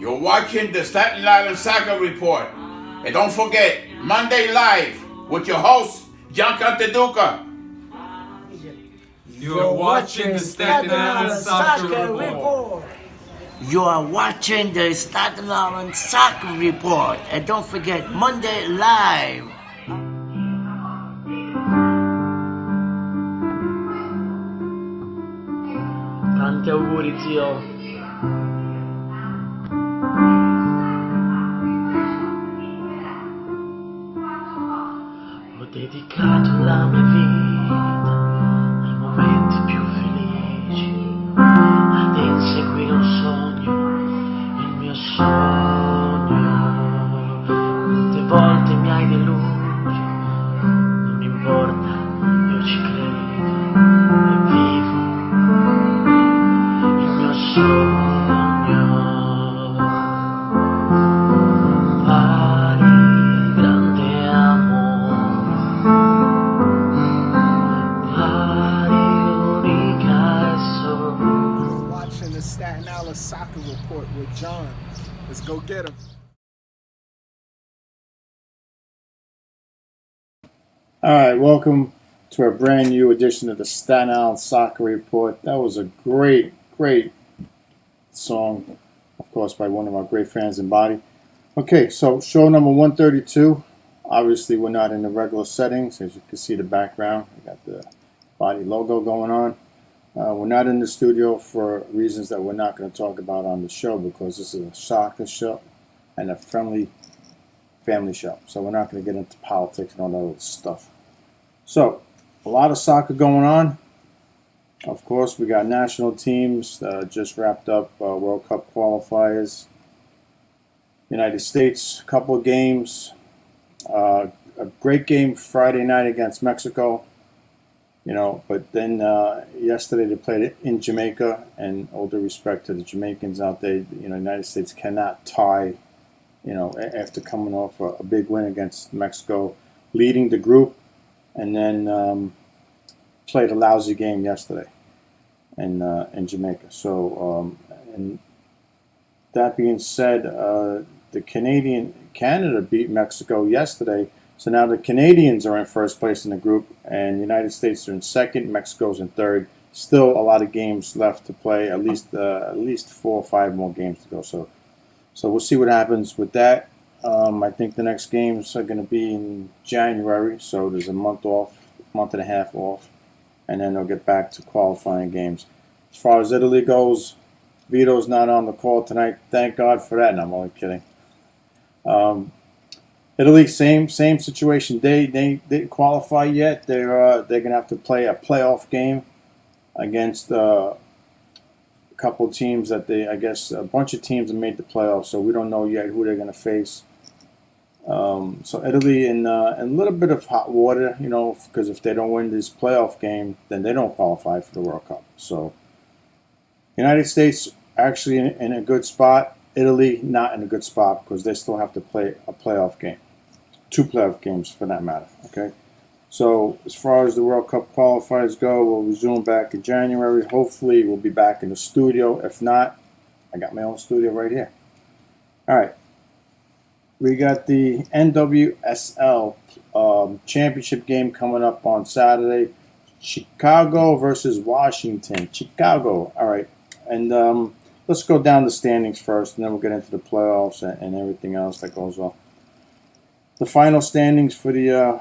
You're watching the Staten Island Soccer Report. And don't forget, Monday Live with your host, Giancarlo Duca. You're watching the Staten Island Soccer Report. You are watching the Staten Island Soccer Report. And don't forget, Monday Live. Tanti auguri, zio. Ho dedicato la mia vita ai momenti più felici, ad inseguire un sogno, il mio sogno. Quante volte mi hai deluso, non importa, io ci credo e vivo il mio sogno. Staten Island Soccer Report with John. Let's go get him. All right, welcome to a brand new edition of the Staten Island Soccer Report. That was a great song, of course, by one of our great fans in Body. Okay, so show number 132. Obviously, we're not in the regular settings. As you can see the background, we got the Body logo going on. We're not in the studio for reasons that we're not going to talk about on the show because this is a soccer show and a friendly family show. So we're not going to get into politics and all that other stuff. So, a lot of soccer going on. Of course, we got national teams just wrapped up World Cup qualifiers. United States, a couple of games. A great game Friday night against Mexico. But then yesterday they played it in Jamaica, and all due respect to the Jamaicans out there, the United States cannot tie, after coming off a big win against Mexico, leading the group, and then played a lousy game yesterday in Jamaica. So, and that being said, Canada beat Mexico yesterday. So now the Canadians are in first place in the group, and the United States are in second. Mexico's in third. Still a lot of games left to play. At least 4 or 5 more games to go. So we'll see what happens with that. I think the next games are going to be in January. So there's a month and a half off, and then they'll get back to qualifying games. As far as Italy goes, Vito's not on the call tonight. Thank God for that. And I'm only kidding. Italy, same situation. They didn't qualify yet. They're gonna have to play a playoff game against a couple of teams that a bunch of teams have made the playoffs. So we don't know yet who they're gonna face. So Italy in a little bit of hot water, because if they don't win this playoff game, then they don't qualify for the World Cup. So United States actually in a good spot. Italy not in a good spot because they still have to play a playoff game. 2 playoff games for that matter, okay? So as far as the World Cup qualifiers go, we'll resume back in January. Hopefully we'll be back in the studio. If not, I got my own studio right here. All right. We got the NWSL championship game coming up on Saturday. Chicago versus Washington. Chicago, all right. And let's go down the standings first, and then we'll get into the playoffs and everything else that goes on. The final standings for the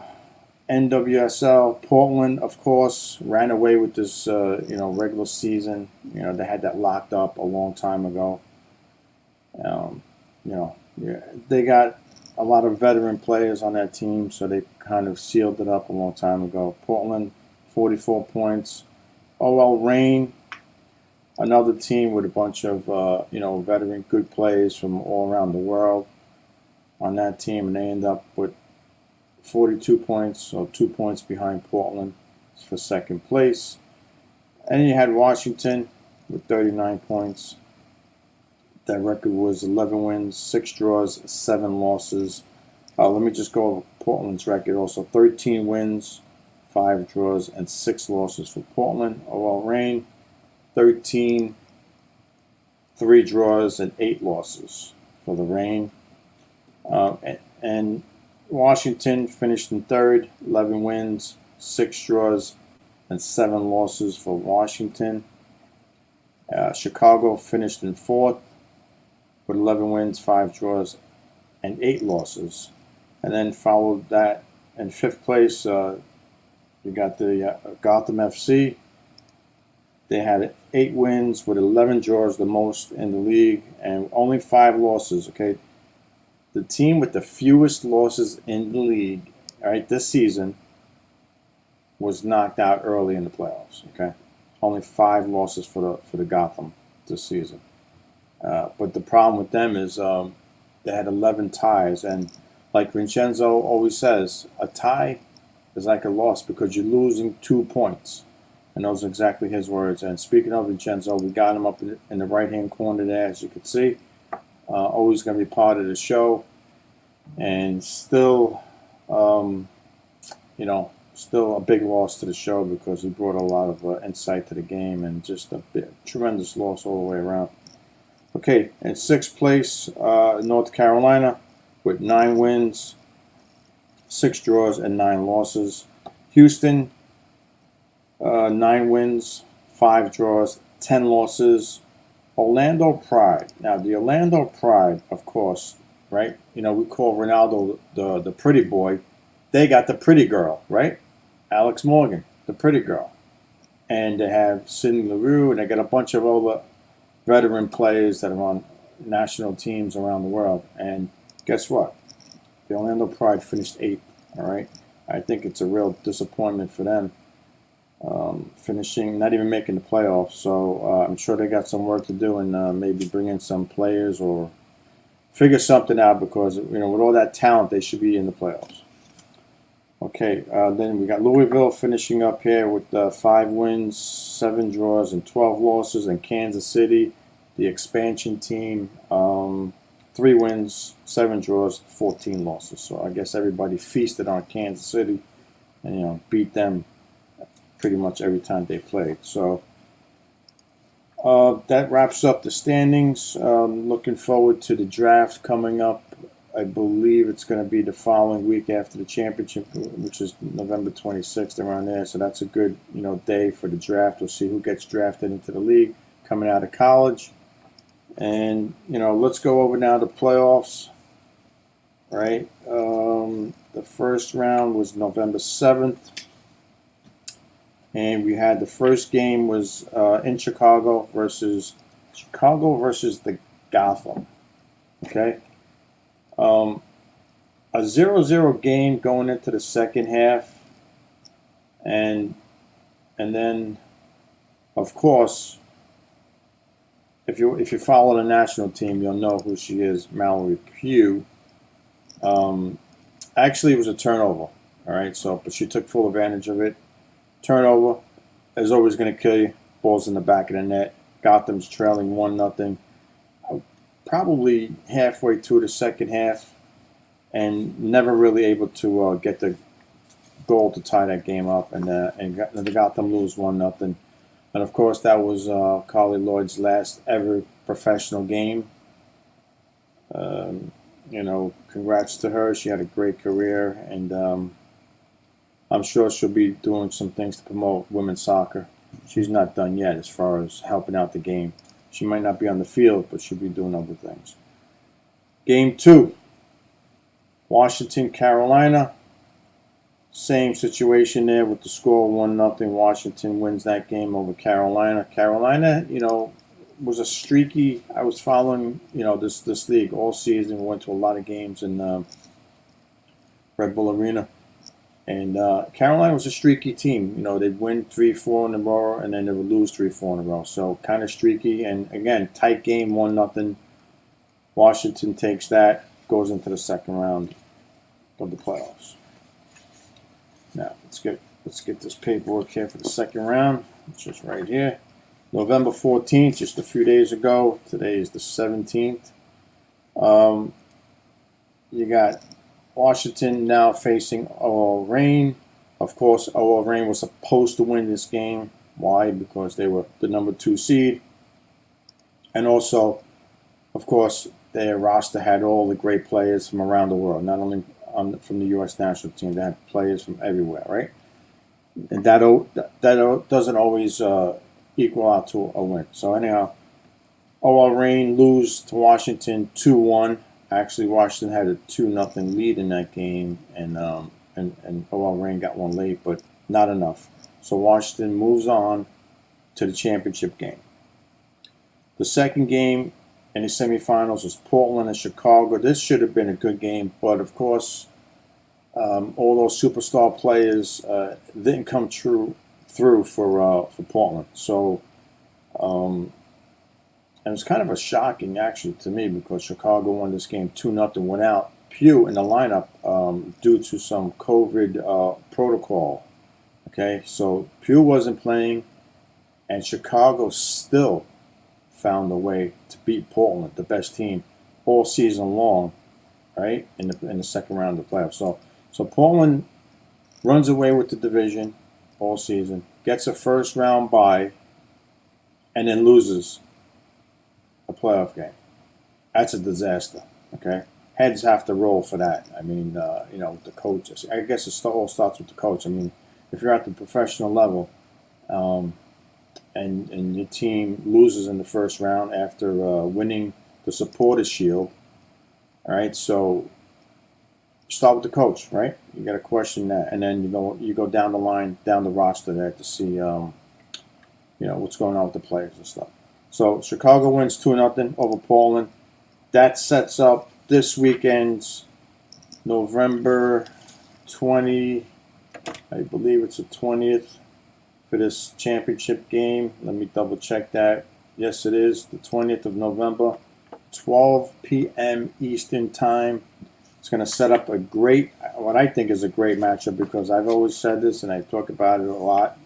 NWSL, Portland, of course, ran away with this, regular season. They had that locked up a long time ago. They got a lot of veteran players on that team, so they kind of sealed it up a long time ago. Portland, 44 points. OL Reign, another team with a bunch of, veteran good players from all around the world on that team, and they end up with 42 points, so 2 points behind Portland for second place. And you had Washington with 39 points. That record was 11 wins, 6 draws, 7 losses. Let me just go over Portland's record also. 13 wins, 5 draws, and 6 losses for Portland. OL Reign, 13 3 draws, and 8 losses for the Reign. And Washington finished in third, 11 wins, 6 draws, and 7 losses for Washington. Chicago finished in fourth with 11 wins, 5 draws, and 8 losses. And then followed that in fifth place, you got the Gotham Fc. They had 8 wins with 11 draws, the most in the league, and only 5 losses. Okay, the team with the fewest losses in the league, all right, this season, was knocked out early in the playoffs. Okay, only 5 losses for the Gotham this season. But the problem with them is they had 11 ties, and like Vincenzo always says, a tie is like a loss because you're losing 2 points. And those are exactly his words. And speaking of Vincenzo, we got him up in the right-hand corner there, as you can see. Always going to be part of the show. And still, still a big loss to the show because he brought a lot of insight to the game and just a tremendous loss all the way around. Okay, in sixth place, North Carolina with 9 wins, 6 draws, and 9 losses. Houston, 9 wins, 5 draws, 10 losses. Orlando Pride. Now, the Orlando Pride, of course, right? We call Ronaldo the pretty boy. They got the pretty girl, right? Alex Morgan, the pretty girl. And they have Sidney LaRue, and they got a bunch of other veteran players that are on national teams around the world. And guess what? The Orlando Pride finished 8th, all right? I think it's a real disappointment for them. Finishing, not even making the playoffs. So I'm sure they got some work to do and maybe bring in some players or figure something out because, with all that talent, they should be in the playoffs. Okay, then we got Louisville finishing up here with 5 wins, 7 draws, and 12 losses. And Kansas City, the expansion team, 3 wins, 7 draws, 14 losses. So I guess everybody feasted on Kansas City and, beat them pretty much every time they played. So that wraps up the standings. Looking forward to the draft coming up. I believe it's going to be the following week after the championship, which is November 26th, around there. So that's a good, day for the draft. We'll see who gets drafted into the league coming out of college. And, let's go over now the playoffs, right? The first round was November 7th. And we had the first game was in Chicago versus the Gotham. Okay. A 0-0 game going into the second half. And then, of course, if you follow the national team, you'll know who she is, Mallory Pugh. Actually, it was a turnover. All right. But she took full advantage of it. Turnover is always going to kill you. Ball's in the back of the net. Gotham's trailing 1-0. Probably halfway through the second half, and never really able to get the goal to tie that game up, and the Gotham lose 1-0. And of course, that was Carly Lloyd's last ever professional game. Congrats to her. She had a great career, and I'm sure she'll be doing some things to promote women's soccer. She's not done yet as far as helping out the game. She might not be on the field, but she'll be doing other things. Game 2, Washington, Carolina. Same situation there with the score 1-0. Washington wins that game over Carolina. Carolina, was a streaky. I was following, this league all season. We went to a lot of games in Red Bull Arena. And Carolina was a streaky team. They'd win 3-4 in a row, and then they would lose 3-4 in a row. So kind of streaky. And again, tight game, 1-0. Washington takes that, goes into the second round of the playoffs. Now let's get this paperwork here for the second round, which is right here. November 14th, just a few days ago. Today is the 17th. You got Washington now facing OL Reign. Of course, OL Reign was supposed to win this game. Why? Because they were the number 2 seed. And also, of course, their roster had all the great players from around the world, not only from the U.S. national team. They had players from everywhere, right? And that doesn't always equal out to a win. So anyhow, OL Reign lose to Washington 2-1. Actually, Washington had a 2-0 lead in that game, and OL Reign got one late, but not enough. So Washington moves on to the championship game. The second game in the semifinals was Portland and Chicago. This should have been a good game, but of course, all those superstar players didn't come through for Portland. So it was kind of a shocking, actually, to me, because Chicago won this game 2-0 without Pugh in the lineup due to some COVID protocol. Okay, so Pugh wasn't playing, and Chicago still found a way to beat Portland, the best team, all season long, right, in the second round of the playoffs. So Portland runs away with the division all season, gets a first round bye, and then loses a playoff game. That's a disaster, okay? Heads have to roll for that. I mean, the coaches. I guess it all starts with the coach. I mean, if you're at the professional level and your team loses in the first round after winning the Supporters' Shield, all right, so start with the coach, right? You got to question that, and then you go down the line, down the roster there to see what's going on with the players and stuff. So Chicago wins 2-0 over Portland. That sets up this weekend's November 20, I believe it's the 20th for this championship game. Let me double check that. Yes, it is the 20th of November, 12 p.m. Eastern Time. It's going to set up what I think is a great matchup, because I've always said this and I talk about it a lot.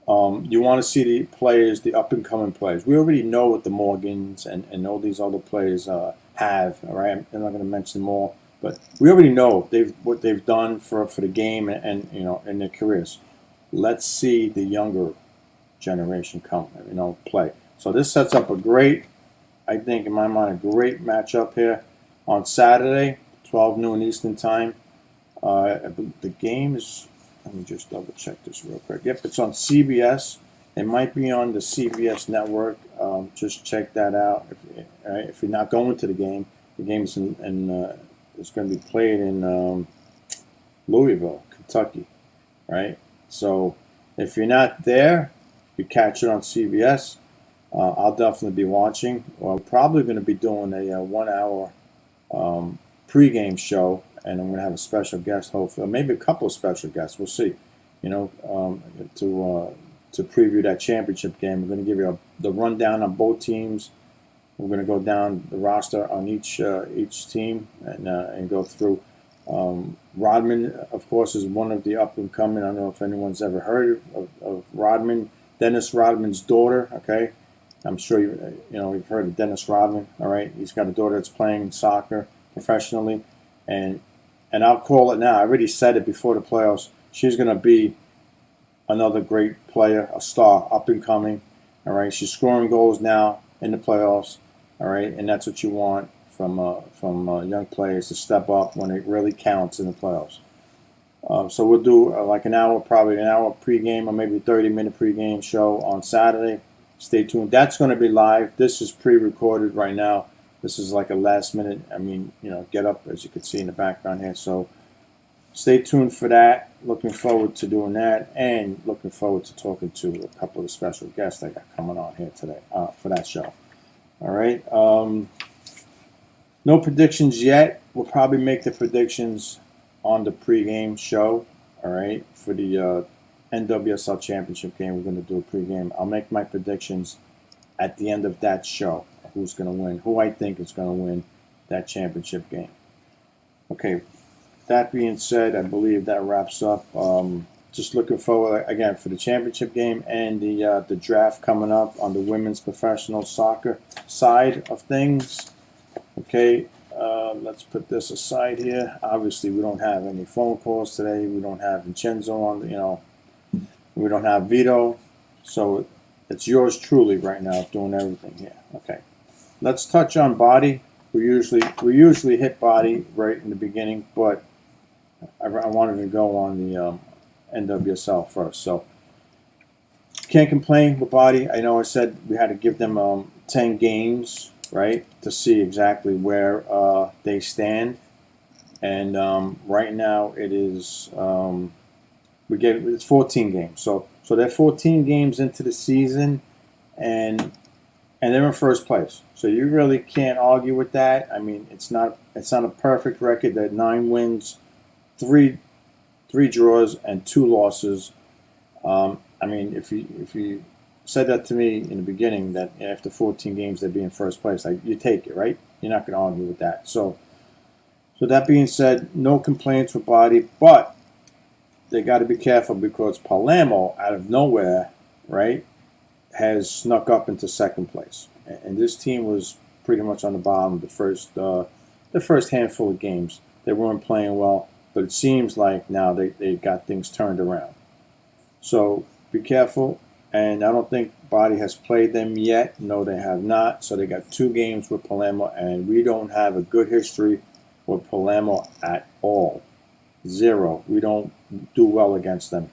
You want to see the players, the up-and-coming players. We already know what the Morgans and all these other players have. All right, I'm not going to mention them all, but we already know what they've done for the game and in their careers. Let's see the younger generation come, play. So this sets up I think in my mind, a great matchup here on Saturday, 12 noon Eastern Time. The game is. Let me just double check this real quick. Yep, it's on CBS. It might be on the CBS network. Just check that out. If you're not going to the game is it's going to be played in Louisville, Kentucky, right? So if you're not there, you catch it on CBS. I'll definitely be watching. Well, probably going to be doing a 1 hour pregame show. And I'm going to have a special guest, hopefully, or maybe a couple of special guests. We'll see. To preview that championship game, we're going to give you the rundown on both teams. We're going to go down the roster on each team and go through. Rodman, of course, is one of the up and coming. I don't know if anyone's ever heard of Rodman. Dennis Rodman's daughter. Okay, I'm sure you've heard of Dennis Rodman. All right, he's got a daughter that's playing soccer professionally, and I'll call it now. I already said it before the playoffs. She's going to be another great player, a star, up and coming. All right, she's scoring goals now in the playoffs. All right, and that's what you want from young players, to step up when it really counts in the playoffs. So we'll do probably an hour pregame, or maybe 30-minute pregame show on Saturday. Stay tuned. That's going to be live. This is pre-recorded right now. This is like a last minute, get up, as you can see in the background here. So stay tuned for that. Looking forward to doing that, and looking forward to talking to a couple of special guests I got coming on here today for that show. All right. No predictions yet. We'll probably make the predictions on the pregame show. All right. For the NWSL Championship game, we're going to do a pregame. I'll make my predictions at the end of that show. Who's going to win, who I think is going to win that championship game. Okay, that being said, I believe that wraps up. Just looking forward, again, for the championship game and the draft coming up on the women's professional soccer side of things. Okay, let's put this aside here. Obviously, we don't have any phone calls today. We don't have Vincenzo on, we don't have Vito. So it's yours truly right now doing everything here. Okay. Let's touch on body. We usually hit body right in the beginning, but I wanted to go on the NWSL first. So can't complain with body. I know I said we had to give them 10 games, right, to see exactly where they stand. And right now it is it's 14 games. So they're 14 games into the season, and they're in first place. So you really can't argue with that. I mean, it's not a perfect record. They're 9 wins, 3 draws, and 2 losses. I mean, if you said that to me in the beginning, that after 14 games they'd be in first place, you take it, right? You're not going to argue with that. So that being said, no complaints with body, but they got to be careful because Palermo, out of nowhere, right, has snuck up into second place, and this team was pretty much on the bottom the first handful of games. They weren't playing well, but it seems like now they got things turned around. So be careful, and I don't think Body has played them yet. No, they have not. So they got 2 games with Palermo, and we don't have a good history with Palermo at all. 0. We don't do well against them.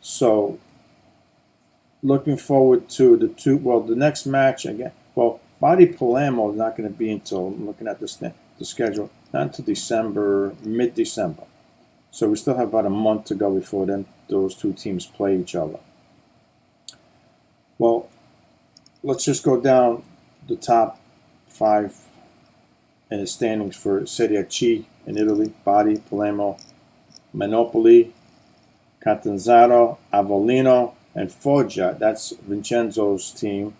So looking forward to the next match again. Well, Body Palermo is not going to be until, I'm looking at the schedule, not until mid-December. So we still have about a month to go before those 2 teams play each other. Well, let's just go down the top 5 in the standings for Serie C in Italy. Bari, Palermo, Monopoli, Catanzaro, Avellino, and Foggia. That's Vincenzo's team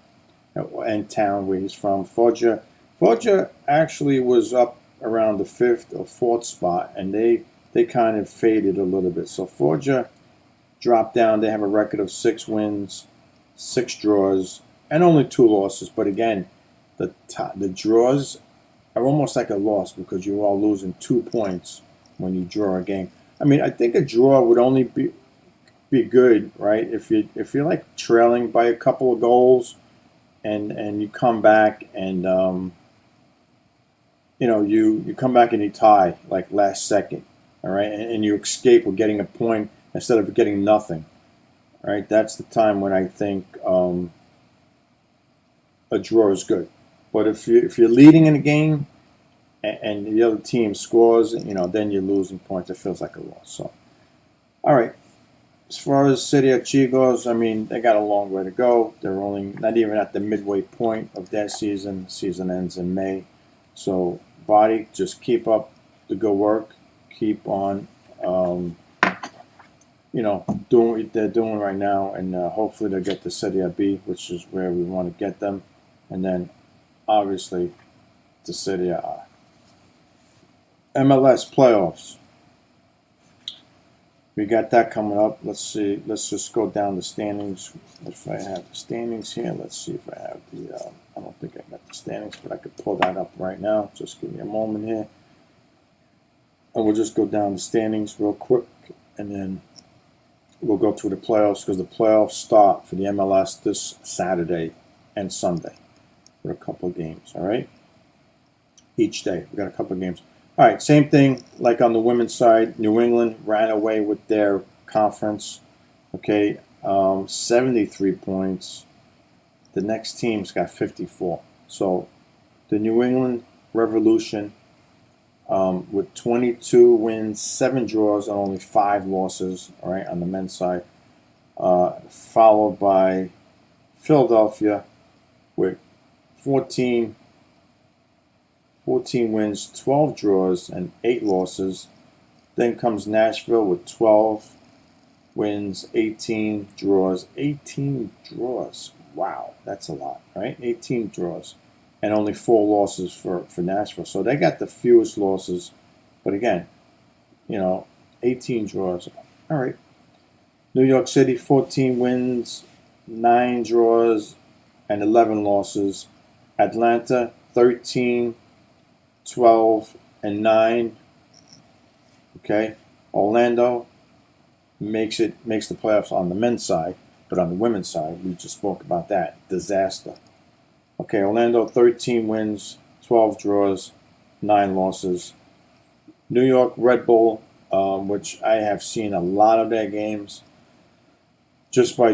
and town where he's from. Foggia actually was up around the 5th or 4th spot, and they kind of faded a little bit. So Foggia dropped down. They have a record of 6 wins, 6 draws, and only 2 losses. But again, the draws are almost like a loss because you are losing 2 points when you draw a game. I mean, I think a draw would only be good, right? If you're like trailing by a couple of goals, and you come back and you come back and you tie like last second, all right, and you escape with getting a point instead of getting nothing, right? That's the time when I think a draw is good. But if you're leading in a game and the other team scores, then you're losing points. It feels like a loss. So, all right. As far as Serie C goes, I mean, they got a long way to go. They're only not even at the midway point of their season. Season ends in May. So, Body, just keep up the good work. Keep on, doing what they're doing right now. And hopefully they'll get to Serie B, which is where we want to get them. And then, obviously, to Serie A. MLS playoffs. We got that coming up. Let's see. Let's just go down the standings. If I have the standings here, let's see if I have the. I don't think I got the standings, but I could pull that up right now. Just give me a moment here, and we'll just go down the standings real quick, and then we'll go through the playoffs because the playoffs start for the MLS this Saturday and Sunday for a couple of games. All right, each day we got a couple of games. All right, same thing like on the women's side. New England ran away with their conference. Okay, 73 points. The next team's got 54. So the New England Revolution with 22 wins, 7 draws, and only 5 losses. All right, on the men's side, followed by Philadelphia with 14 wins, 12 draws, and 8 losses. Then comes Nashville with 12 wins, 18 draws. 18 draws. Wow, that's a lot, right? 18 draws. And only 4 losses for Nashville. So they got the fewest losses. But again, 18 draws. All right. New York City, 14 wins, 9 draws, and 11 losses. Atlanta, 13 12 and 9. Okay, Orlando makes the playoffs on the men's side, But on the women's side, we just spoke about that. Disaster. Okay, Orlando, 13 wins, 12 draws, 9 losses. New York Red Bull, which I have seen a lot of their games just by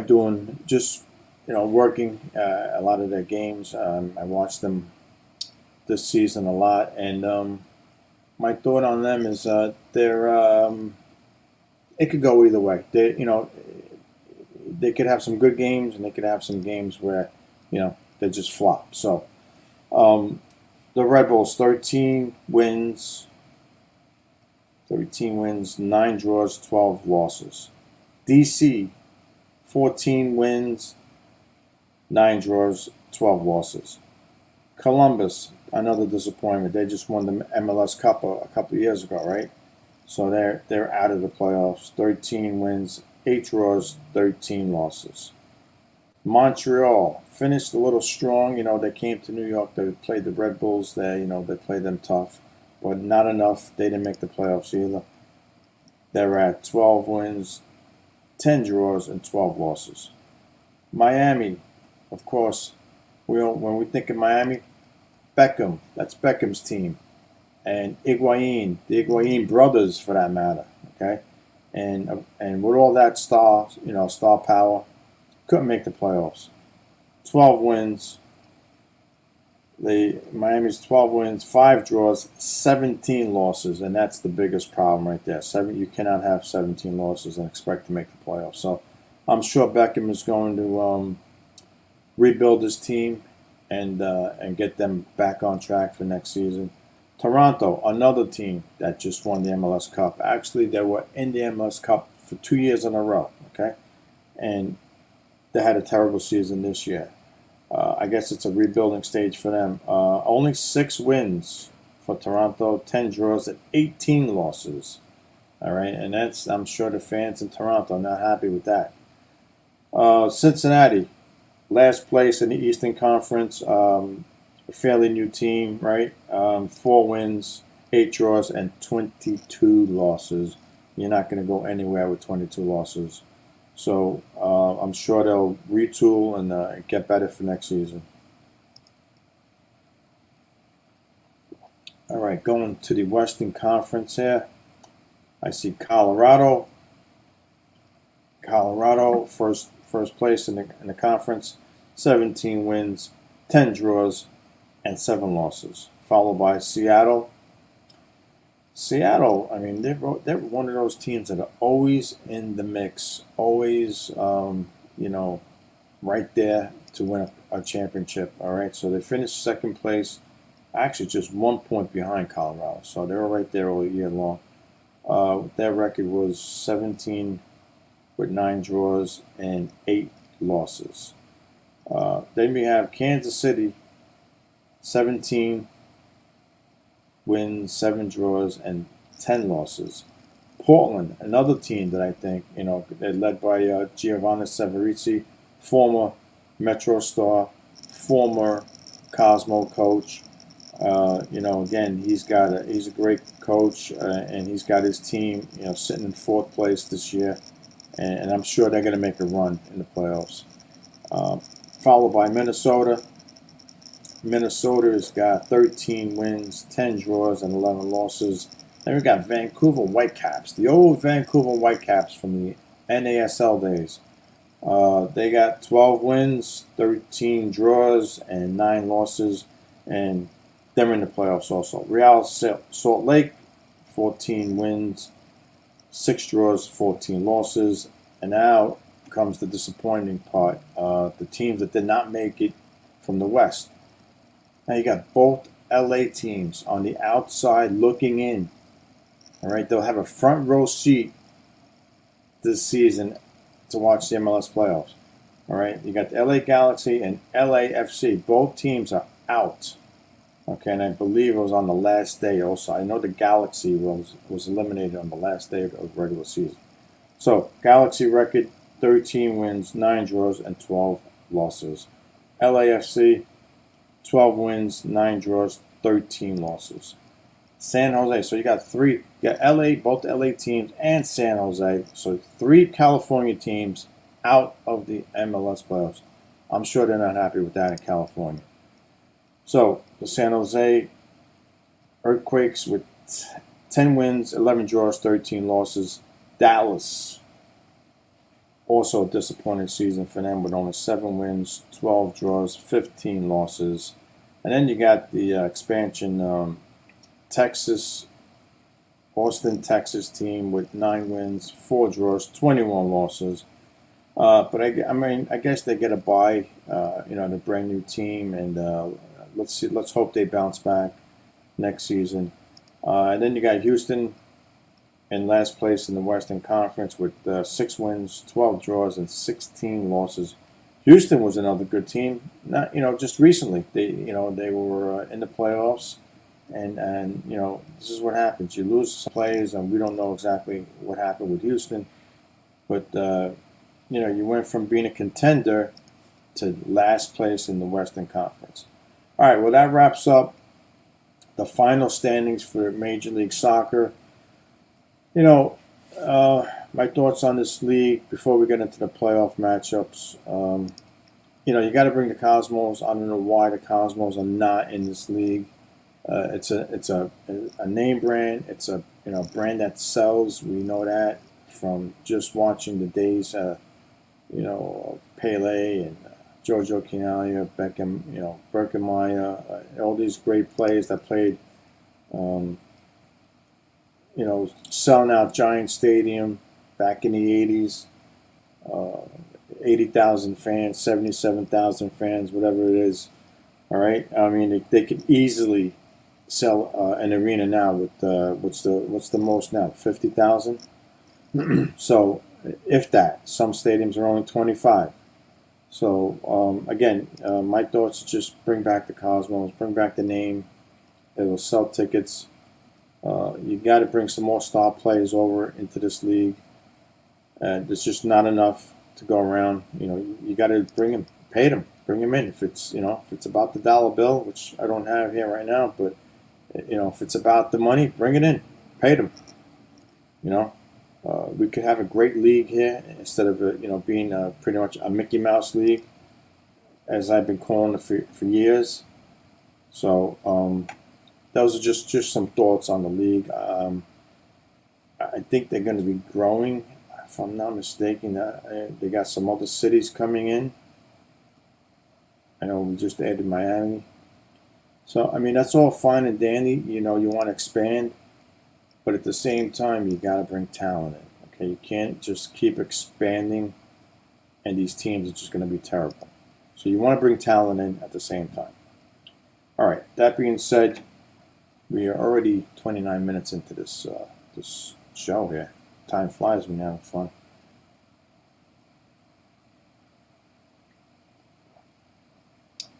working a lot of their games. I watched them this season a lot, and my thought on them is they're it could go either way. They could have some good games, and they could have some games where they just flop. So the Red Bulls, 13 wins, 9 draws, 12 losses. DC, 14 wins, 9 draws, 12 losses. Columbus, another disappointment. They just won the MLS Cup a couple of years ago, right? So they're out of the playoffs. 13 wins, 8 draws, 13 losses. Montreal finished a little strong. They came to New York. They played the Red Bulls there. They played them tough, but not enough. They didn't make the playoffs either. They're at 12 wins, 10 draws, and 12 losses. Miami, of course, when we think of Miami, Beckham, that's Beckham's team. And Higuain, the Higuain brothers for that matter, okay? And with all that star power, couldn't make the playoffs. 12 wins. Miami's 12 wins, 5 draws, 17 losses, and that's the biggest problem right there. You cannot have 17 losses and expect to make the playoffs. So I'm sure Beckham is going to rebuild his team and get them back on track for next season. Toronto, another team that just won the MLS Cup. Actually, they were in the MLS Cup for 2 years in a row, okay? And they had a terrible season this year. I guess it's a rebuilding stage for them. Only 6 wins for Toronto, 10 draws, and 18 losses. All right, and I'm sure the fans in Toronto are not happy with that. Cincinnati, last place in the Eastern Conference. A fairly new team, right? 4 wins, 8 draws, and 22 losses. You're not going to go anywhere with 22 losses. So I'm sure they'll retool and get better for next season. All right, going to the Western Conference here. I see Colorado. First place in the conference, 17 wins, 10 draws, and 7 losses. Followed by Seattle. Seattle, I mean, they're one of those teams that are always in the mix, always, right there to win a championship. All right, so they finished second place, actually just 1 point behind Colorado. So they were right there all year long. Their record was 17 with 9 draws and 8 losses. Then we have Kansas City, 17 wins, 7 draws, and 10 losses. Portland, another team that I think, they're led by Giovanni Severici, former Metro star, former Cosmo coach. Again, he's a great coach, and he's got his team, sitting in 4th place this year, and I'm sure they're going to make a run in the playoffs. Followed by Minnesota. Minnesota has got 13 wins, 10 draws, and 11 losses. Then we got Vancouver Whitecaps, the old Vancouver Whitecaps from the NASL days. They got 12 wins, 13 draws, and 9 losses, and they're in the playoffs also. Real Salt Lake, 14 wins, 6 draws, 14 losses, and now comes the disappointing part, the teams that did not make it from the West. Now you got both LA teams on the outside looking in. All right, they'll have a front row seat this season to watch the MLS playoffs. All right, you got the LA Galaxy and LAFC. Both teams are out. Okay, and I believe it was on the last day also. I know the Galaxy was eliminated on the last day of the regular season. So, Galaxy record, 13 wins, 9 draws, and 12 losses. LAFC, 12 wins, 9 draws, 13 losses. San Jose, so you got LA, both LA teams, and San Jose. So 3 California teams out of the MLS playoffs. I'm sure they're not happy with that in California. So the San Jose Earthquakes with 10 wins, 11 draws, 13 losses. Dallas, also a disappointing season for them with only 7 wins, 12 draws, 15 losses. And then you got the expansion Austin, Texas team with 9 wins, 4 draws, 21 losses. But I guess they get a bye, the brand new team, and let's hope they bounce back next season. And then you got Houston in last place in the Western Conference with 6 wins, 12 draws, and 16 losses. Houston was another good team. Not just recently they were in the playoffs, and this is what happens. You lose some players, and we don't know exactly what happened with Houston, but you went from being a contender to last place in the Western Conference. All right, well that wraps up the final standings for Major League Soccer. My thoughts on this league before we get into the playoff matchups. You got to bring the Cosmos. I don't know why the Cosmos are not in this league. It's a name brand. It's a brand that sells. We know that from just watching the days. Pele and Giorgio Chiellini, Beckham, Berkemeyer, all these great players that played. Selling out Giant Stadium back in the 80s, 80,000 fans, 77,000 fans, whatever it is. All right, I mean they could easily sell an arena now with what's the most now, 50,000. So if that, some stadiums are only 25. So again, my thoughts are just bring back the Cosmos, bring back the name. It will sell tickets. You got to bring some more star players over into this league. There's just not enough to go around. You got to bring them, pay them, bring them in. If it's about the dollar bill, which I don't have here right now, but if it's about the money, bring it in, pay them. We could have a great league here instead of being pretty much a Mickey Mouse league, as I've been calling it for years. So those are just some thoughts on the league. I think they're going to be growing, if I'm not mistaken. They got some other cities coming in. I know we just added Miami. So that's all fine and dandy. You want to expand. But at the same time, you got to bring talent in. Okay, you can't just keep expanding, and these teams are just going to be terrible. So you want to bring talent in at the same time. All right. That being said, we are already 29 minutes into this show here. Time flies when you're having fun.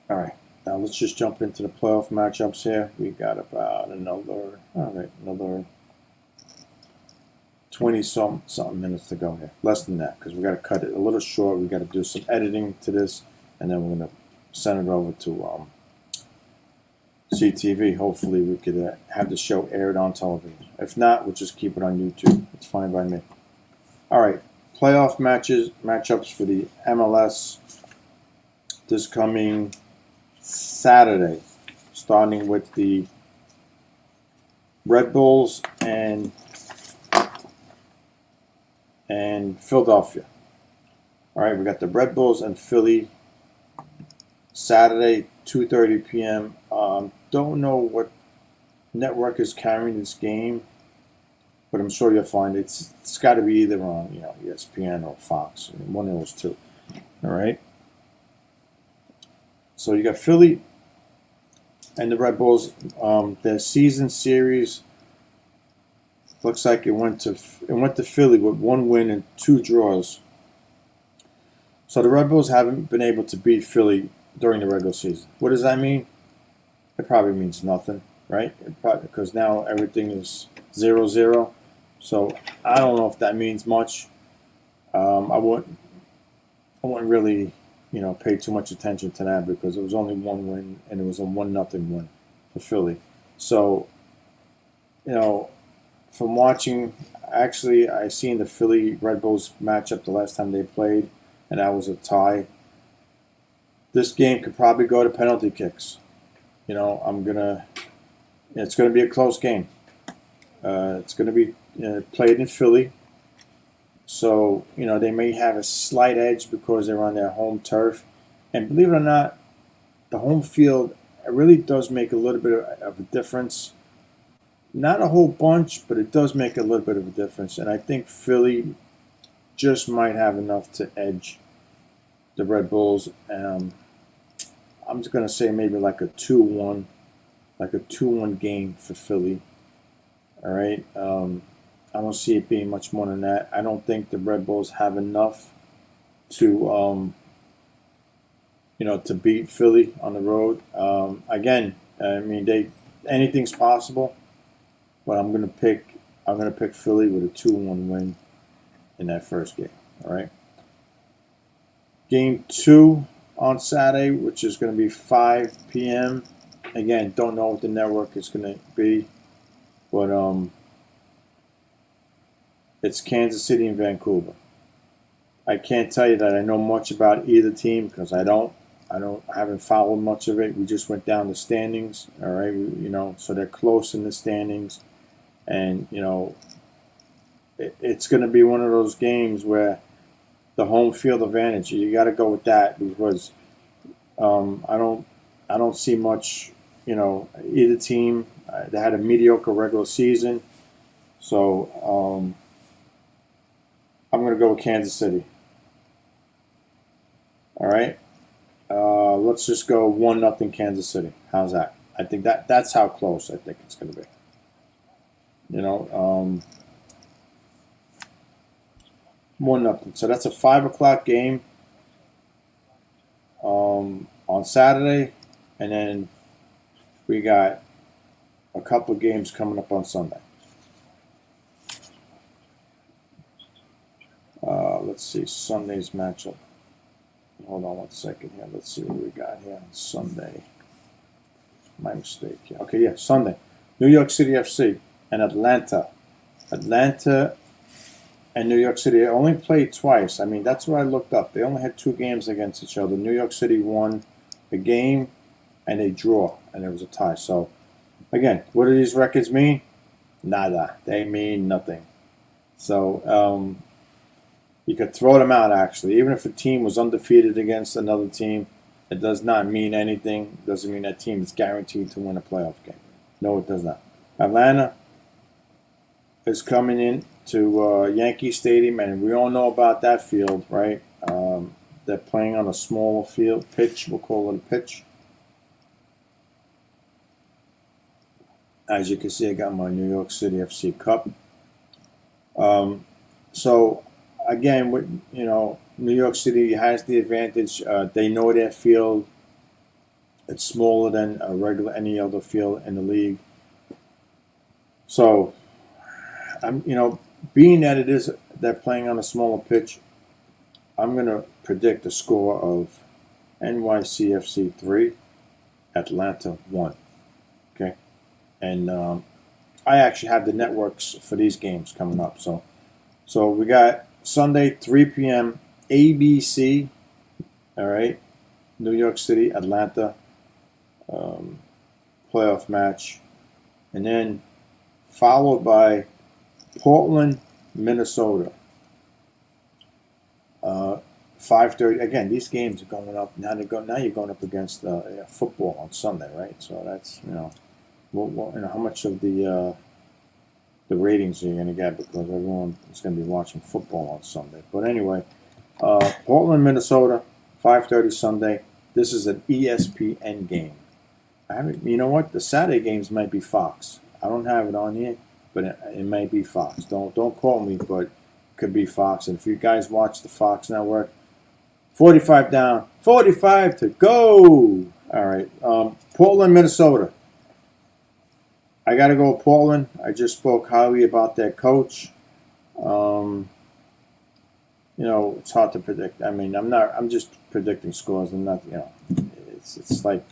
All right. Now let's just jump into the playoff matchups here. We got about another 20-something minutes to go here. Less than that, because we got to cut it a little short. We got to do some editing to this, and then we're going to send it over to CTV. Hopefully we could have the show aired on television. If not, we'll just keep it on YouTube. It's fine by me. All right, playoff matchups for the MLS this coming Saturday, starting with the Red Bulls and Philadelphia. All right, we got the Red Bulls and Philly Saturday, 2:30 p.m. Don't know what network is carrying this game, but I'm sure you'll find it's got to be either on ESPN or Fox, one of those two. All right. So you got Philly and the Red Bulls. Their season series looks like it went to Philly with 1 win and 2 draws. So the Red Bulls haven't been able to beat Philly during the regular season. What does that mean? It probably means nothing, right? Because now everything is 0-0. So I don't know if that means much. I wouldn't really, pay too much attention to that because it was only 1 win and it was a 1-0 win for Philly. So, from watching, actually, I seen the Philly Red Bulls matchup the last time they played. and that was a tie. This game could probably go to penalty kicks. You know, it's gonna be a close game. It's gonna be played in Philly, so you know they may have a slight edge because they're on their home turf, and believe it or not, the home field really does make a little bit of a difference. Not a whole bunch, but it does make a little bit of a difference, and I think Philly just might have enough to edge the Red Bulls. I'm just gonna say maybe like a 2-1, game for Philly. All right. I don't see it being much more than that. I don't think the Red Bulls have enough to, to beat Philly on the road. Again, I mean, anything's possible, but I'm gonna pick Philly with a 2-1 win in that first game. All right. Game 2 on Saturday, which is going to be 5 p.m. Again, don't know what the network is going to be, but it's Kansas City and Vancouver. I can't tell you that I know much about either team because I haven't followed much of it. We just went down the standings, all right. So they're close in the standings, and it's going to be one of those games where the home field advantage. You got to go with that because I don't see much. Either team. They had a mediocre regular season, so I'm going to go with Kansas City. All right, let's just go 1-0 Kansas City. How's that? I think that's how close I think it's going to be. 1-0. So that's a 5 o'clock game on Saturday, and then we got a couple of games coming up on Sunday. Let's see Sunday's matchup. Hold on 1 second here. Let's see what we got here on Sunday. My mistake here. Okay, yeah, Sunday. New York City FC and Atlanta. Atlanta and New York City only played twice. I mean, that's what I looked up. They only had 2 games against each other. New York City won the game, and they draw, and it was a tie. So, again, what do these records mean? Nada. They mean nothing. So, you could throw them out, actually. Even if a team was undefeated against another team, it does not mean anything. It doesn't mean that team is guaranteed to win a playoff game. No, it does not. Atlanta is coming in to Yankee Stadium, and we all know about that field, right? They're playing on a smaller field, pitch. We'll call it a pitch. As you can see, I got my New York City FC Cup. So, again, New York City has the advantage. They know their field. It's smaller than any other field in the league. So, being that they're playing on a smaller pitch, I'm going to predict a score of NYCFC 3, Atlanta 1. Okay? And I actually have the networks for these games coming up. So we got Sunday, 3 p.m., ABC, all right, New York City, Atlanta, playoff match. And then followed by Portland, Minnesota. 5:30. Again, these games are going up. Now you're going up against football on Sunday, right? So that's how much of the ratings are you going to get because everyone is going to be watching football on Sunday. But anyway, Portland, Minnesota, 5:30 Sunday. This is an ESPN game. You know what? The Saturday games might be Fox. I don't have it on here, but it might be Fox. Don't quote me, but it could be Fox. And if you guys watch the Fox network, 45 down, 45 to go. All right, Portland, Minnesota. I got to go with Portland. I just spoke highly about their coach. It's hard to predict. I mean, I'm just predicting scores. I'm not. It's like.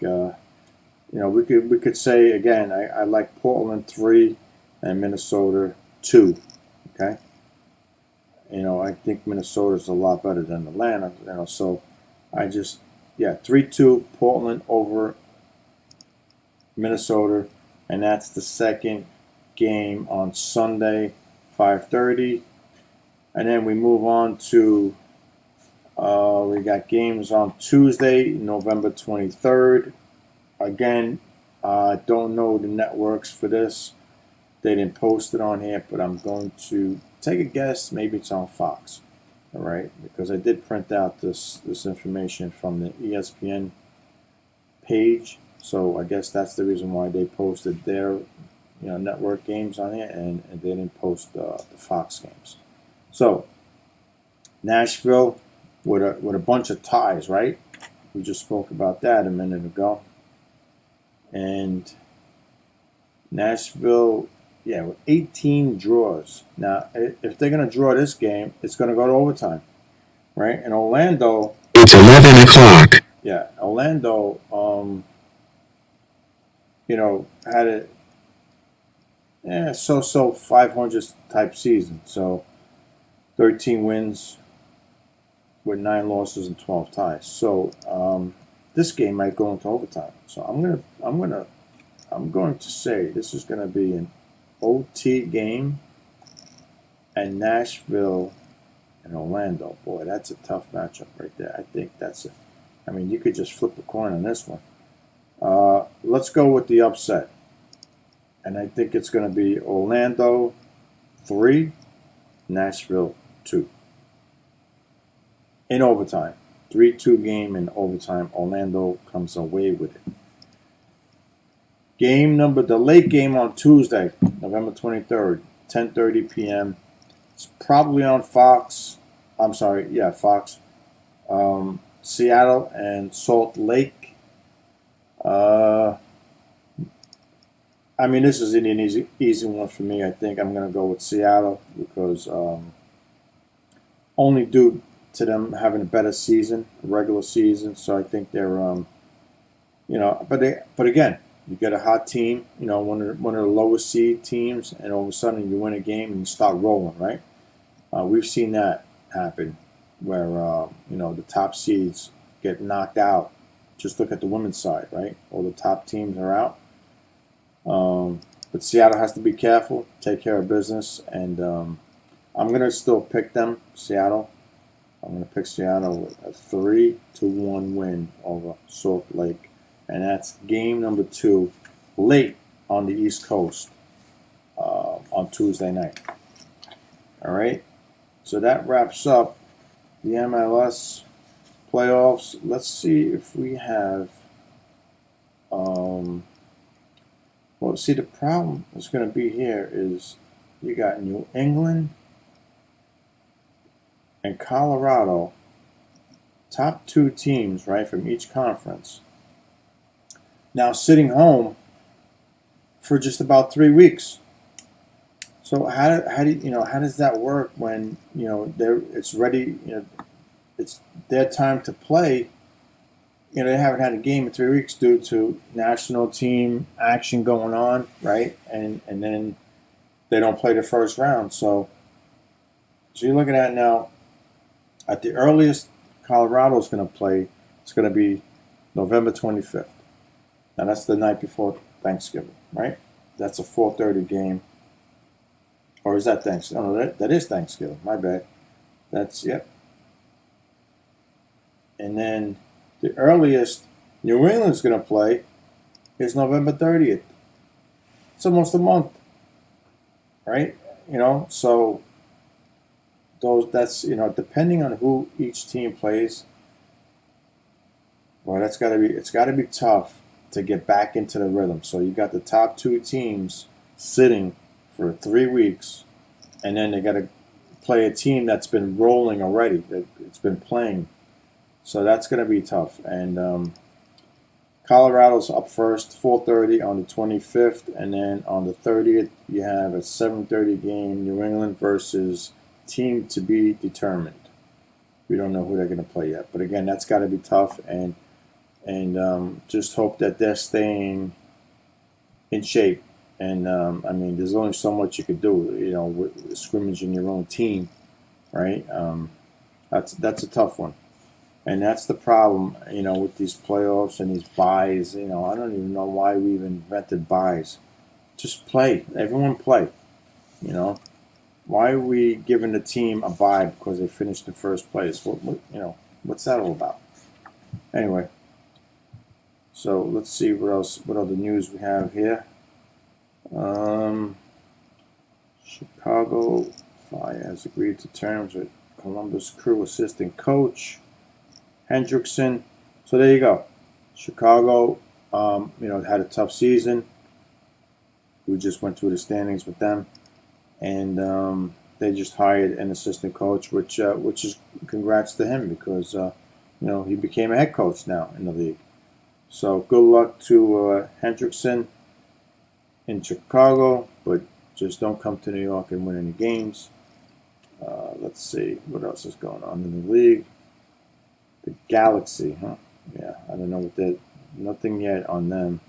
We could say again. I like Portland 3 and Minnesota 2. Okay. I think Minnesota's a lot better than Atlanta. So I just 3-2 Portland over Minnesota, and that's the second game on Sunday, 5:30, and then we move on to we got games on Tuesday, November 23rd. Again, don't know the networks for this. They didn't post it on here, but I'm going to take a guess. Maybe it's on Fox. All right, because I did print out this information from the ESPN page, so I guess that's the reason why they posted their network games on here, and they didn't post the Fox games. So Nashville with a bunch of ties, right? We just spoke about that a minute ago, and Nashville, with 18 draws. Now, if they're going to draw this game, it's going to go to overtime, right? And Orlando... It's 11 o'clock. Yeah, Orlando, had a so-so 500 type season. So 13 wins with 9 losses and 12 ties. So this game might go into overtime. So I'm going to say this is going to be an OT game, and Nashville and Orlando. Boy, that's a tough matchup right there. I think that's it. I mean, you could just flip a coin on this one. Let's go with the upset. And I think it's going to be Orlando 3, Nashville 2. In overtime. 3-2 game in overtime. Orlando comes away with it. The late game on Tuesday, November 23rd, 10:30 p.m. It's probably on Fox. I'm sorry, Fox. Seattle and Salt Lake. This is an easy one for me. I think I'm going to go with Seattle because only due to them having a better season, a regular season. So I think they're, but again, you get a hot team, one of the lowest seed teams, and all of a sudden you win a game and you start rolling, right? We've seen that happen where, the top seeds get knocked out. Just look at the women's side, right? All the top teams are out. But Seattle has to be careful, take care of business, and I'm going to still pick them, Seattle. I'm going to pick Seattle with a 3-1 win over Salt Lake. And that's game number 2, late on the East Coast on Tuesday night. All right? So that wraps up the MLS playoffs. Let's see if we have... the problem that's going to be here is you got New England and Colorado, top 2 teams, right, from each conference, now sitting home for just about 3 weeks. So how does that work when it's ready, it's their time to play? They haven't had a game in 3 weeks due to national team action going on, right? And then they don't play the first round. So you're looking at now, at the earliest Colorado's going to play, it's going to be November 25th. Now that's the night before Thanksgiving, right? That's a 4:30 game. Or is that Thanksgiving? No, that is Thanksgiving. My bad. Yep. And then the earliest New England's going to play is November 30th. It's almost a month, right? So that's depending on who each team plays. Well, it's got to be tough to get back into the rhythm. So you got the top 2 teams sitting for 3 weeks, and then they got to play a team that's been rolling already. It's been playing. So that's going to be tough. And Colorado's up first, 4:30 on the 25th. And then on the 30th, you have a 7:30 game, New England versus team to be determined. We don't know who they're going to play yet. But again, that's got to be tough. And just hope that they're staying in shape. And, there's only so much you could do, with scrimmaging your own team. right? That's a tough one. And that's the problem, with these playoffs and these buys. I don't even know why we even invented buys. Just play. Everyone play. Why are we giving the team a bye because they finished in first place? What's that all about? Anyway, so let's see what other news we have here. Chicago Fire has agreed to terms with Columbus Crew assistant coach Hendrickson. So there you go. Chicago, had a tough season. We just went through the standings with them, and they just hired an assistant coach, which is congrats to him because he became a head coach now in the league. So good luck to Hendrickson in Chicago, but just don't come to New York and win any games. Let's see what else is going on in the league. The Galaxy, huh? Yeah, I don't know what that. Nothing yet on them.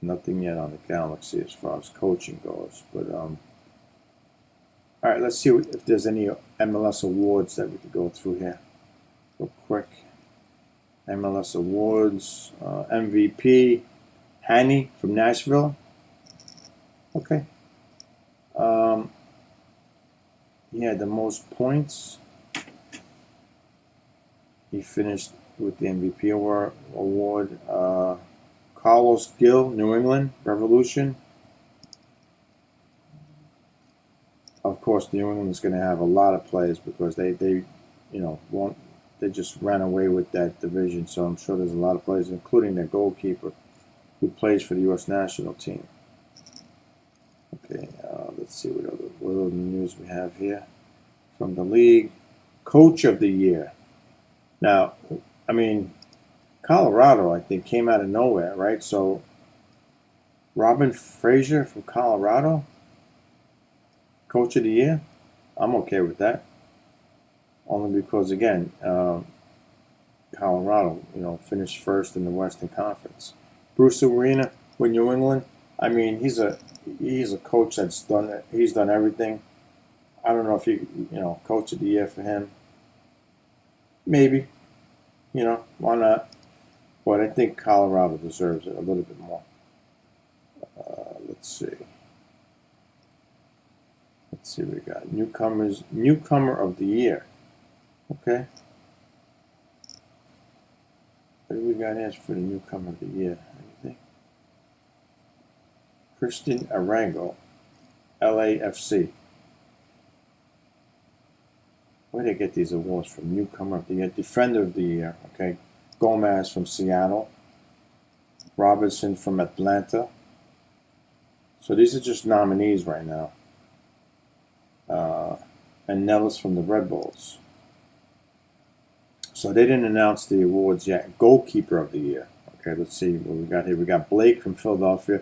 Nothing yet on the Galaxy as far as coaching goes. But all right, let's see if there's any MLS awards that we could go through here real quick. MLS awards, MVP, Hanny from Nashville. Okay. He had the most points. He finished with the MVP award. Carlos Gill, New England Revolution. Of course, New England is going to have a lot of players because they just ran away with that division. So I'm sure there's a lot of players, including their goalkeeper, who plays for the U.S. national team. Okay, let's see what other news we have here from the league. Coach of the year. Now, Colorado, I think, came out of nowhere, right? So, Robin Fraser from Colorado, Coach of the year. I'm okay with that. Only because, again, Colorado, finished first in the Western Conference. Bruce Arena with New England. He's a coach that's done it. He's done everything. I don't know if Coach of the year for him. Maybe, why not? But I think Colorado deserves it a little bit more. Let's see. Let's see what we got. Newcomer of the year. Okay. What do we got here for the newcomer of the year? Anything? Christian Arango, LAFC. Where do they get these awards from? Newcomer of the year, Defender of the year. Okay. Gomez from Seattle. Robertson from Atlanta. So these are just nominees right now. And Nellis from the Red Bulls. So they didn't announce the awards yet. Goalkeeper of the year. Okay, let's see what we got here. We got Blake from Philadelphia.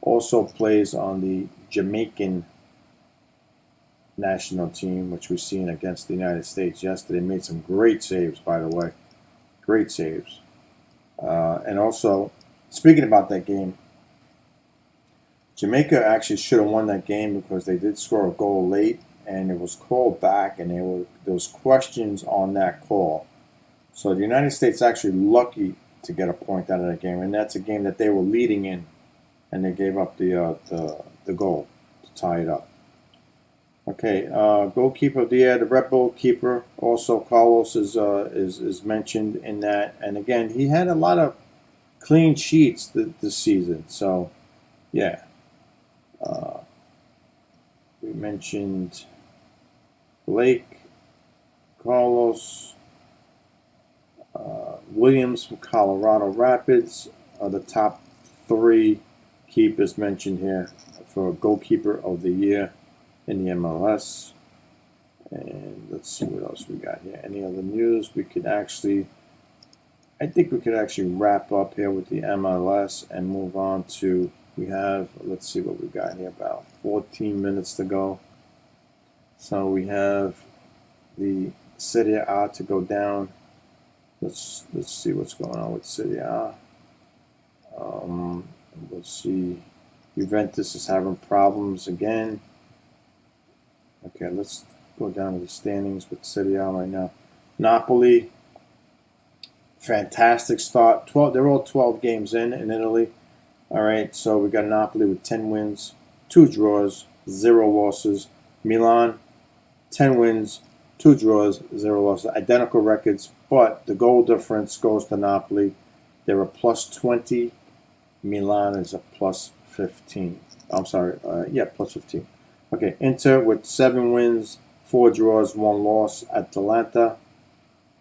Also plays on the Jamaican national team, which we've seen against the United States yesterday. Made some great saves, by the way. Great saves. And also, speaking about that game, Jamaica actually should have won that game because they did score a goal late, and it was called back, and there was questions on that call. So the United States actually lucky to get a point out of that game, and that's a game that they were leading in, and they gave up the goal to tie it up. Okay, goalkeeper of the year, the Red Bull keeper. Also, Carlos is mentioned in that, and again, he had a lot of clean sheets this season. So, yeah, we mentioned Blake, Carlos, Williams from Colorado Rapids are the top three keepers mentioned here for goalkeeper of the year in the MLS. And let's see what else we got here. Any other news? I think we could actually wrap up here with the MLS and move on to, let's see what we got here, about 14 minutes to go. So we have the Serie A to go down. Let's see what's going on with Serie A. Let's see. Juventus is having problems again. Okay, let's go down to the standings with Serie A right now. Napoli, fantastic start. 12. They're all 12 games in Italy. All right, so we got Napoli with 10 wins, 2 draws, 0 losses. Milan, 10 wins, 2 draws, 0 losses. Identical records, but the goal difference goes to Napoli. They're a plus 20. Milan is a plus 15. I'm sorry, plus 15. Okay, Inter with 7 wins, 4 draws, 1 loss. Atalanta,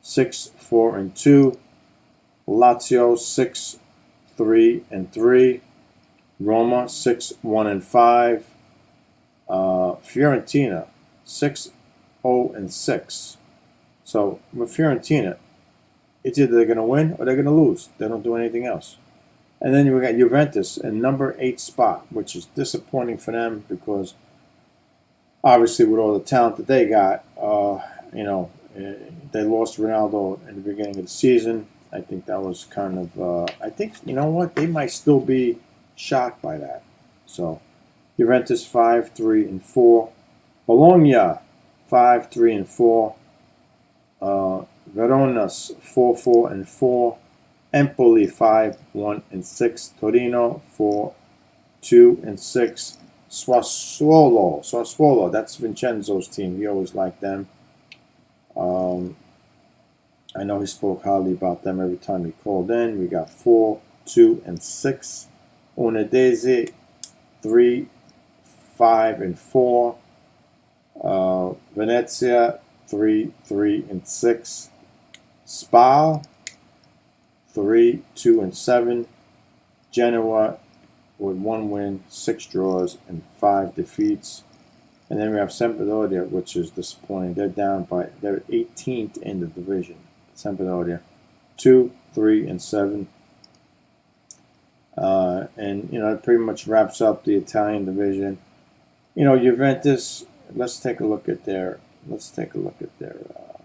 6-4-2. Lazio, 6-3-3. Roma 6-1-5. Fiorentina 6-0-6. So with Fiorentina, it's either they're going to win or they're going to lose. They don't do anything else. And then we got Juventus in number 8 spot, which is disappointing for them because obviously with all the talent that they got, they lost Ronaldo in the beginning of the season. I think that was kind of, you know what, they might still be shocked by that. So Juventus 5-3-4. Bologna 5-3-4. Verona's 4-4-4. Empoli 5-1-6. Torino 4-2-6. Sassuolo, that's Vincenzo's team. He always liked them. I know he spoke highly about them every time he called in. We got 4-2-6. Udinese 3-5-4. Venezia 3-3-6. Spal 3-2-7. Genoa with 1 win, 6 draws, and 5 defeats. And then we have Sampdoria, which is disappointing. They're 18th in the division. Sampdoria 2-3-7. And it pretty much wraps up the Italian division. Juventus. Let's take a look at their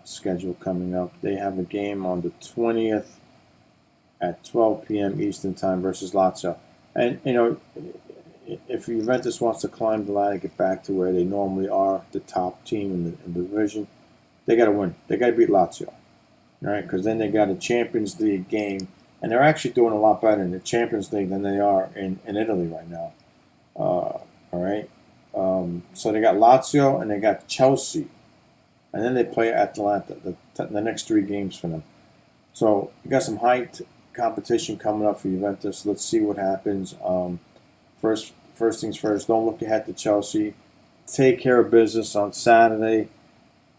schedule coming up. They have a game on the 20th at 12 p.m. Eastern Time versus Lazio. And if Juventus wants to climb the ladder, get back to where they normally are, the top team in the division, they got to win. They got to beat Lazio, all right? Because then they got a Champions League game. And they're actually doing a lot better in the Champions League than they are in Italy right now. All right. So they got Lazio and they got Chelsea. And then they play Atalanta, the next 3 games for them. So you got some high competition coming up for Juventus. Let's see what happens. First things first, don't look ahead to Chelsea. Take care of business on Saturday.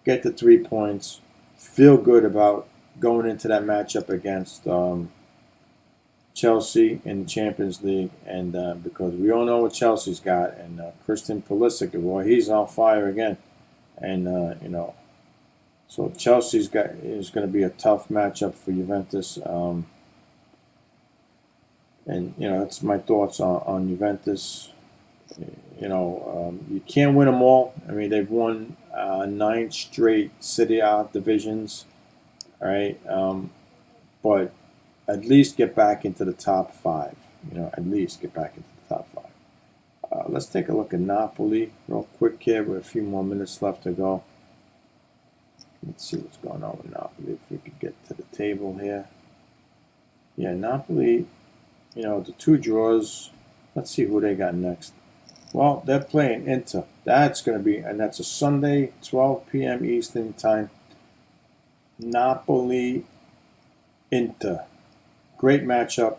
Get the 3 points. Feel good about going into that matchup against Chelsea in the Champions League, and because we all know what Chelsea's got, and Christian Pulisic, boy, he's on fire again, and so Chelsea's is going to be a tough matchup for Juventus, and that's my thoughts on Juventus. You can't win them all. I mean, they've won 9 straight Serie A divisions, all right, but at least get back into the top 5. At least get back into the top 5. Let's take a look at Napoli real quick here with a few more minutes left to go. Let's see what's going on with Napoli. If we could get to the table here. Yeah, Napoli, the 2 draws. Let's see who they got next. Well, they're playing Inter. That's going to be, and that's a Sunday, 12 p.m. Eastern Time. Napoli, Inter. Great matchup.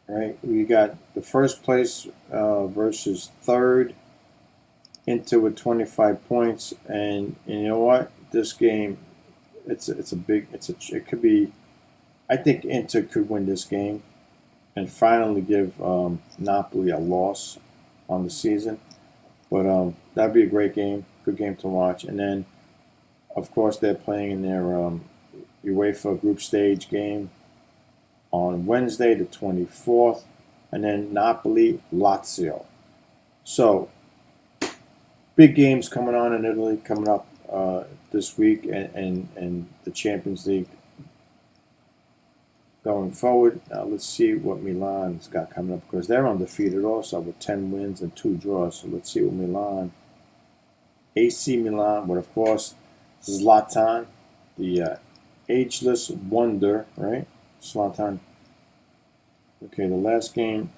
Right, we got the first place versus third. Inter with 25 points, and you know what? This game, it could be. I think Inter could win this game, and finally give Napoli a loss on the season. But that'd be a great game, good game to watch. And then, of course, they're playing in their UEFA group stage game on Wednesday the 24th, and then Napoli, Lazio. So, big games coming on in Italy coming up this week, and the Champions League going forward. Now let's see what Milan's got coming up, because they're undefeated also with 10 wins and 2 draws. So let's see what Milan, AC Milan, but of course Zlatan, the ageless wonder, right? Zlatan. Okay, the last game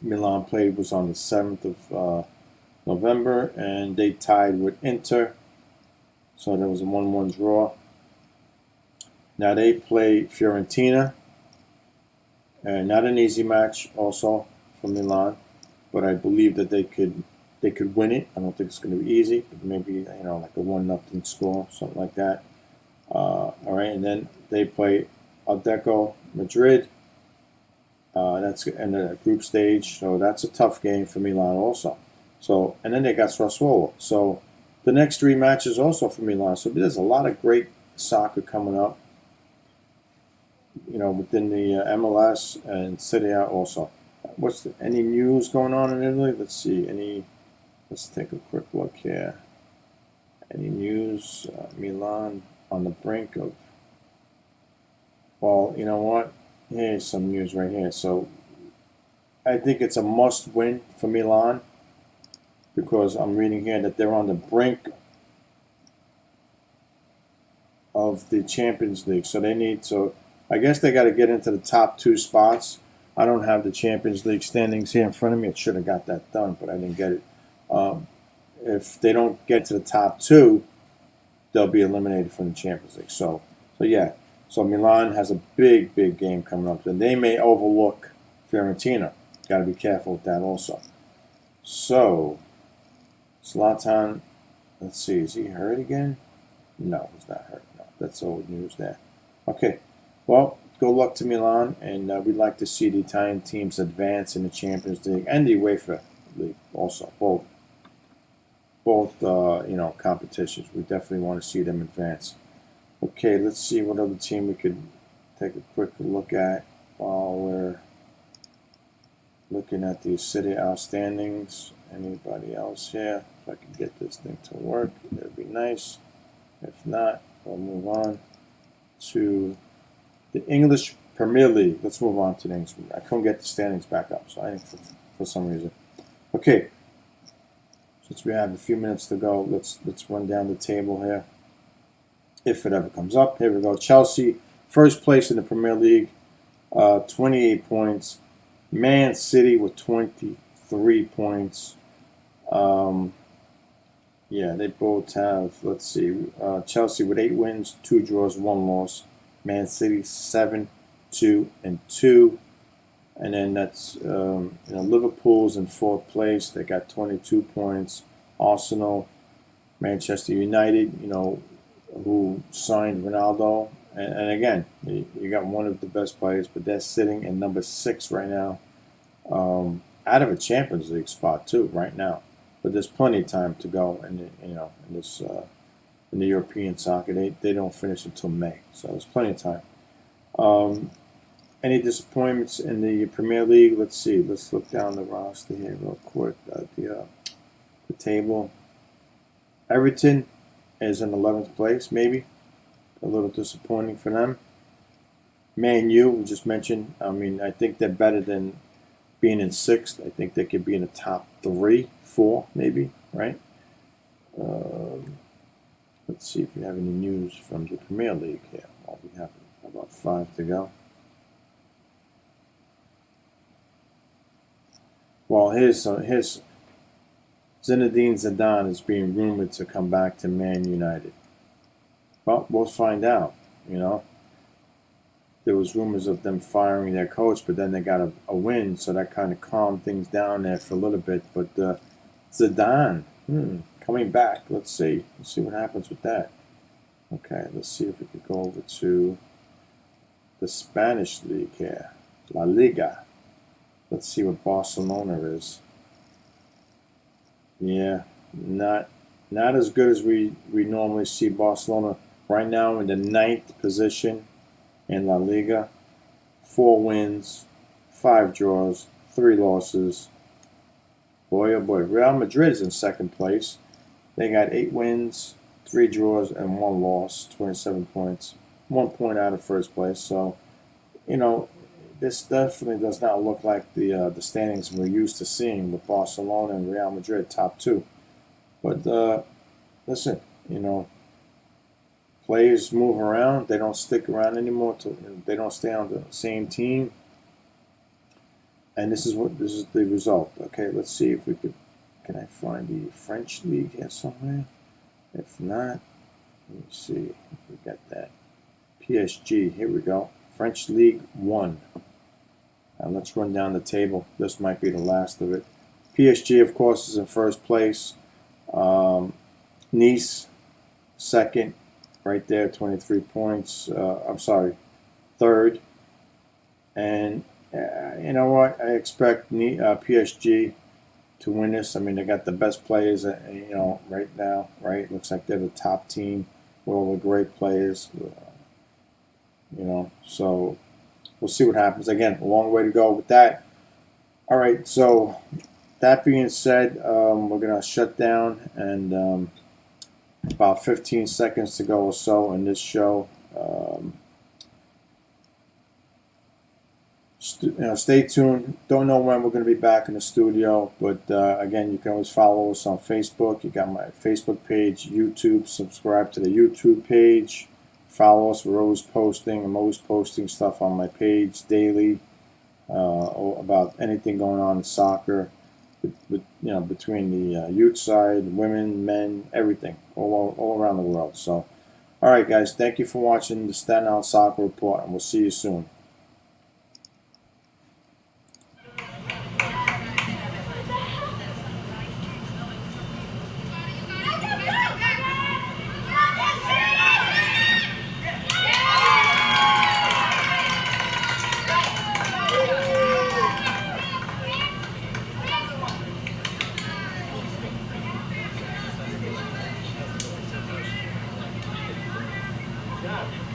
Milan played was on the 7th of November, and they tied with Inter. So there was a 1-1 draw. Now they play Fiorentina, and not an easy match also for Milan, but I believe that they could win it. I don't think it's going to be easy, but maybe like a 1-0 score, something like that. All right, and then they play Atletico Madrid. That's in the group stage, so that's a tough game for Milan also. So, and then they got Sassuolo. So the next 3 matches also for Milan. So there's a lot of great soccer coming up, within the MLS and Serie A also. Any news going on in Italy? Let's see. Let's take a quick look here. Any news? Milan on the brink of. Well, you know what? Here's some news right here. So I think it's a must-win for Milan, because I'm reading here that they're on the brink of the Champions League. So I guess they got to get into the top 2 spots. I don't have the Champions League standings here in front of me. I should have got that done, but I didn't get it. If they don't get to the top 2, they'll be eliminated from the Champions League. So yeah. So Milan has a big game coming up, and they may overlook Fiorentina. Got to be careful with that also. So Zlatan, let's see, is he hurt again? No, he's not hurt. No, that's old news there. Okay, well, good luck to Milan, and we'd like to see the Italian teams advance in the Champions League and the UEFA League also. Both competitions. We definitely want to see them advance. Okay, let's see what other team we could take a quick look at while we're looking at the City A standings. Anybody else here? If I can get this thing to work, that'd be nice. If not, we'll move on to the English Premier League. Let's move on to the English. I couldn't get the standings back up, so I think for some reason. Okay, since we have a few minutes to go, let's run down the table here. If it ever comes up, here we go. Chelsea, first place in the Premier League, 28 points. Man City with 23 points. Yeah, they both have, let's see, Chelsea with 8 wins, 2 draws, 1 loss. Man City 7, 2, and 2. And then that's, Liverpool's in 4th place. They got 22 points. Arsenal, Manchester United, who signed Ronaldo. And again, you got one of the best players, but they're sitting in number 6 right now. Out of a Champions League spot too right now, but there's plenty of time to go, and in the European soccer, they don't finish until May, so there's plenty of time. Any disappointments in the Premier League? Let's see. Let's look down the roster here real quick. The table. Everton is in 11th place, maybe a little disappointing for them. Man U, we just mentioned. I mean, I think they're better than being in 6th. I think they could be in the top 3, 4, maybe, right? Let's see if we have any news from the Premier League here. Well, we have about 5 to go. Well, here's Zinedine Zidane is being rumored to come back to Man United. Well, we'll find out, There was rumors of them firing their coach, but then they got a win, so that kind of calmed things down there for a little bit. But Zidane, coming back. Let's see what happens with that. Okay, let's see if we could go over to the Spanish league here, La Liga. Let's see what Barcelona is. Yeah, not as good as we normally see Barcelona right now in the 9th position in La Liga. 4 wins, 5 draws, 3 losses. Boy, oh boy. Real Madrid is in 2nd place. They got 8 wins, 3 draws, and 1 loss, 27 points. 1 point out of 1st place. So you know, this definitely does not look like the standings we're used to seeing with Barcelona and Real Madrid top two. But listen, you know, players move around. They don't stick around anymore. They don't stay on the same team. And this is the result. Okay, let's see if we can I find the French league here somewhere? If not, let me see if we got that. PSG, here we go. French League 1. Now let's run down the table. This might be the last of it. PSG, of course, is in first place. Nice, second, right there, 23 points. I'm sorry, third. And you know what? I expect PSG to win this. I mean, they got the best players, you know, right now, right? Looks like they're the top team with all the great players, you know. So we'll see what happens. Again, a long way to go with that. All right, so that being said, we're going to shut down, and about 15 seconds to go or so in this show. You know, stay tuned. Don't know when we're going to be back in the studio, but again, you can always follow us on Facebook. You got my Facebook page, YouTube. Subscribe to the YouTube page. Follow us. We're always posting. I'm always posting stuff on my page daily about anything going on in soccer, you know, between the youth side, women, men, everything, all around the world. So, all right, guys, thank you for watching the Staten Island Soccer Report, and we'll see you soon. Yeah.